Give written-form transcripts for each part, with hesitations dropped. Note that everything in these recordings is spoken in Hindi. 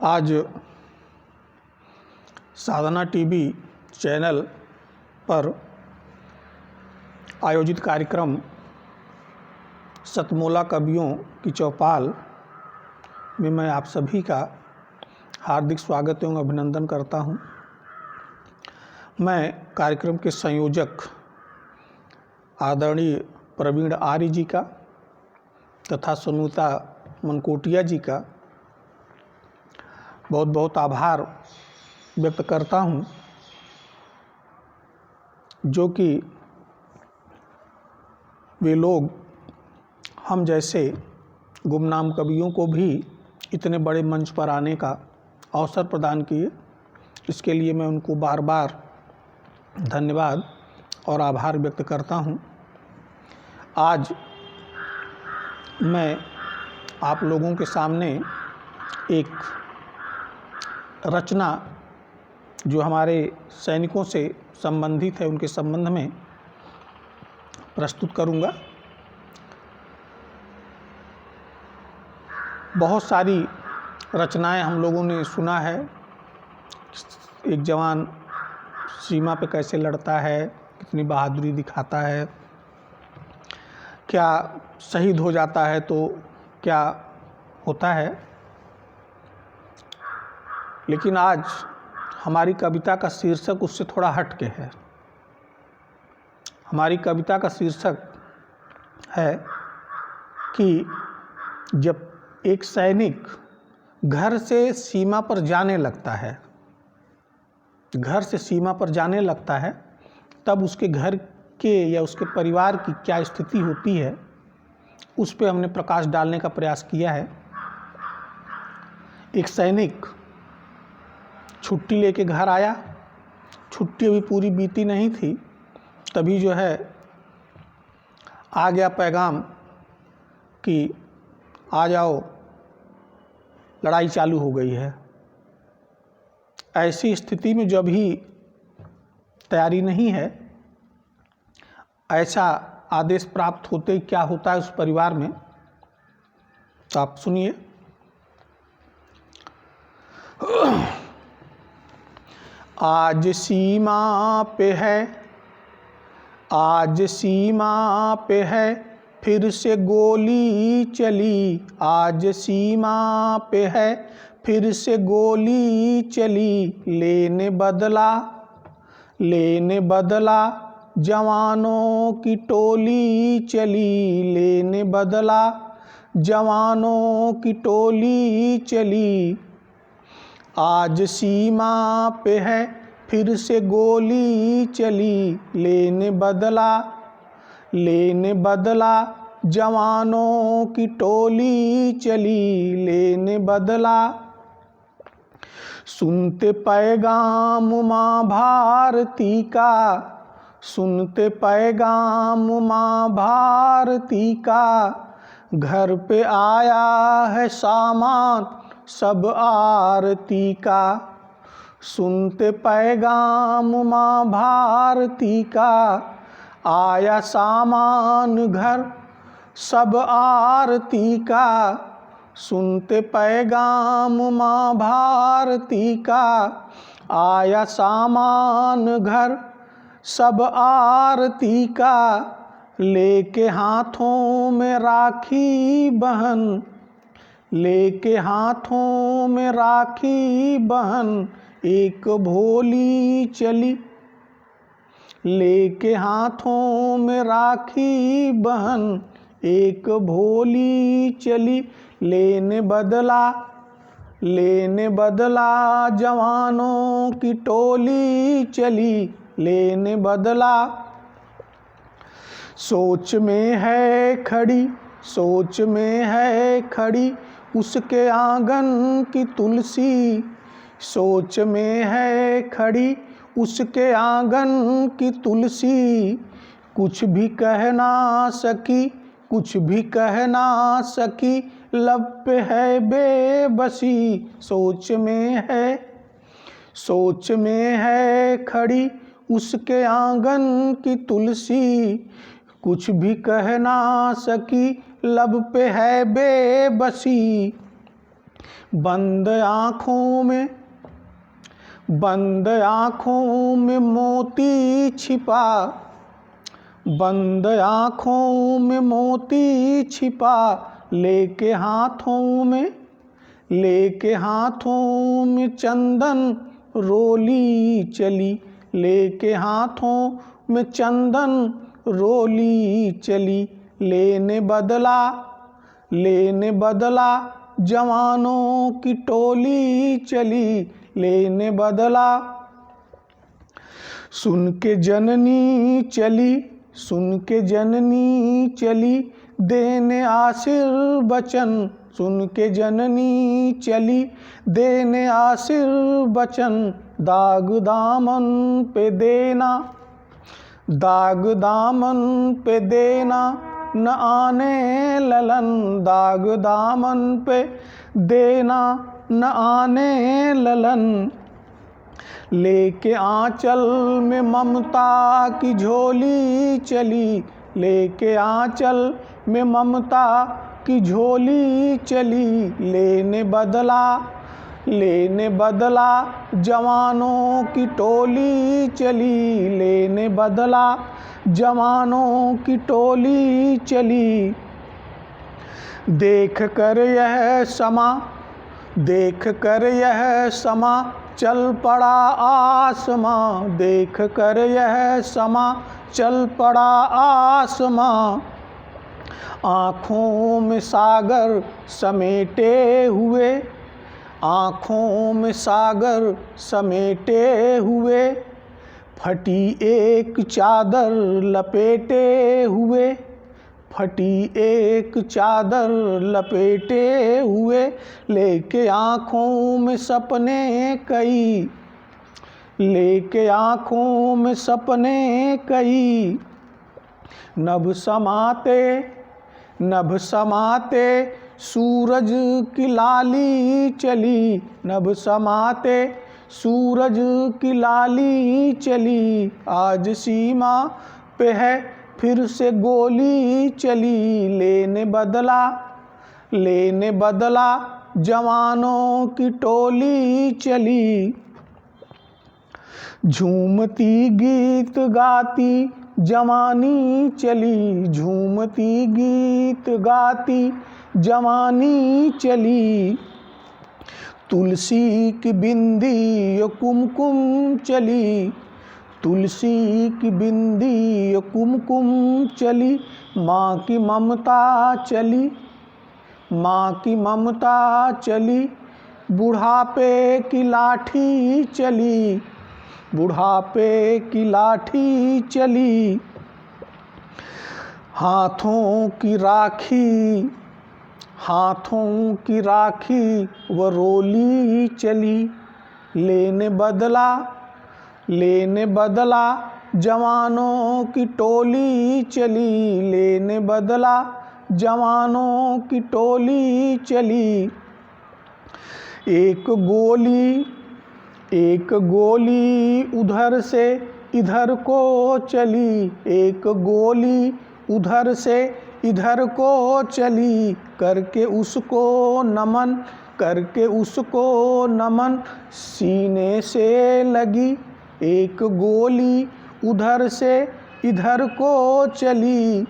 आज साधना टीवी चैनल पर आयोजित कार्यक्रम सतमोला कवियों की चौपाल में मैं आप सभी का हार्दिक स्वागत एवं अभिनंदन करता हूं। मैं कार्यक्रम के संयोजक आदरणीय प्रवीण आर्य जी का तथा सुनीता मनकोटिया जी का बहुत बहुत आभार व्यक्त करता हूं, जो कि वे लोग हम जैसे गुमनाम कवियों को भी इतने बड़े मंच पर आने का अवसर प्रदान किए। इसके लिए मैं उनको बार बार धन्यवाद और आभार व्यक्त करता हूं। आज मैं आप लोगों के सामने एक रचना जो हमारे सैनिकों से संबंधित है उनके संबंध में प्रस्तुत करूंगा। बहुत सारी रचनाएं हम लोगों ने सुना है, एक जवान सीमा पे कैसे लड़ता है, कितनी बहादुरी दिखाता है, क्या शहीद हो जाता है तो क्या होता है। लेकिन आज हमारी कविता का शीर्षक उससे थोड़ा हट के है। हमारी कविता का शीर्षक है कि जब एक सैनिक घर से सीमा पर जाने लगता है, घर से सीमा पर जाने लगता है, तब उसके घर के या उसके परिवार की क्या स्थिति होती है, उस पे हमने प्रकाश डालने का प्रयास किया है। एक सैनिक छुट्टी लेके घर आया, छुट्टी अभी पूरी बीती नहीं थी, तभी जो है आ गया पैगाम कि आ जाओ, लड़ाई चालू हो गई है। ऐसी स्थिति में जब भी तैयारी नहीं है, ऐसा आदेश प्राप्त होते ही क्या होता है उस परिवार में, तो आप सुनिए। आज सीमा पे है, आज सीमा पे है, फिर से गोली चली। आज सीमा पे है, फिर से गोली चली। लेने बदला जवानों की टोली चली। लेने बदला जवानों की टोली चली। आज सीमा पे है, फिर से गोली चली। लेने बदला जवानों की टोली चली। लेने बदला। सुनते पैगाम माँ भारती का, सुनते पैगाम माँ भारती का, घर पे आया है सामान सब आरती का। सुनते पैगाम माँ भारती का, आया सामान घर सब आरती का। सुनते पैगाम माँ भारती का, आया सामान घर सब आरती का। लेके हाथों में राखी बहन, लेके हाथों में राखी बहन, एक भोली चली। लेके हाथों में राखी बहन, एक भोली चली। लेने बदला जवानों की टोली चली। लेने बदला। सोच में है खड़ी, सोच में है खड़ी, उसके आंगन की तुलसी। सोच में है खड़ी, उसके आंगन की तुलसी। कुछ भी कह ना सकी, कुछ भी कह ना सकी, लब पे है बेबसी। सोच में है खड़ी, उसके आंगन की तुलसी। कुछ भी कह ना सकी, लब पे है बेबसी। बंद आँखों में मोती छिपा, बंद आँखों में मोती छिपा, लेके हाथों में चंदन रोली चली, लेके हाथों में चंदन रोली चली। लेने बदला जवानों की टोली चली, लेने बदला। सुन के जननी चली देने आशीर्वचन, सुन के जननी चली देने आशीर्वचन। दाग दामन पे देना न आने ललन, दाग दामन पे देना न आने ललन। लेके आंचल में ममता की झोली चली, लेके आंचल में ममता की झोली चली। लेने बदला जवानों की टोली चली, लेने बदला जवानों की टोली चली। देख कर यह समा चल पड़ा आसमां, देख कर यह समा चल पड़ा आसमां। आँखों में सागर समेटे हुए, फटी एक चादर लपेटे हुए। लेके आँखों में सपने कई, नभ समाते सूरज की लाली चली, नभ समाते सूरज की लाली चली। आज सीमा पे है फिर से गोली चली, लेने बदला जवानों की टोली चली। झूमती गीत गाती जवानी चली, झूमती गीत गाती जवानी चली। तुलसी की बिंदी कुमकुम चली, तुलसी की बिंदी कुमकुम चली। माँ की ममता चली, बुढ़ापे की लाठी चली। हाथों की राखी वो रोली चली, लेने बदला जवानों की टोली चली, लेने बदला जवानों की टोली चली। एक गोली उधर से इधर को चली, एक गोली उधर से इधर को चली। करके उसको नमन सीने से लगी, एक गोली उधर से इधर को चली।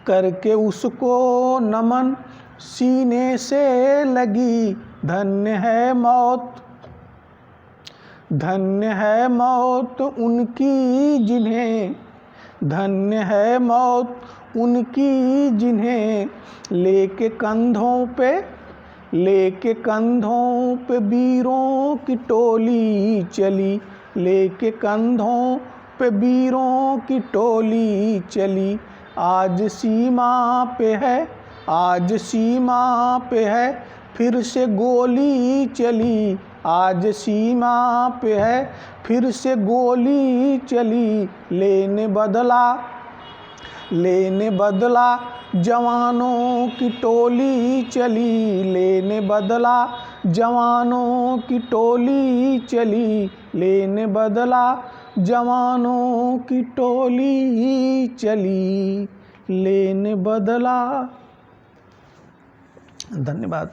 करके उसको नमन सीने से लगी। धन्य है मौत उनकी जिन्हें लेके कंधों पे वीरों की टोली चली, लेके कंधों पे वीरों की टोली चली। आज सीमा पे है फिर से गोली चली, आज सीमा पे है फिर से गोली चली। लेने बदला जवानों की टोली चली, लेने बदला जवानों की टोली चली, लेने बदला जवानों की टोली चली, लेने बदला। धन्यवाद।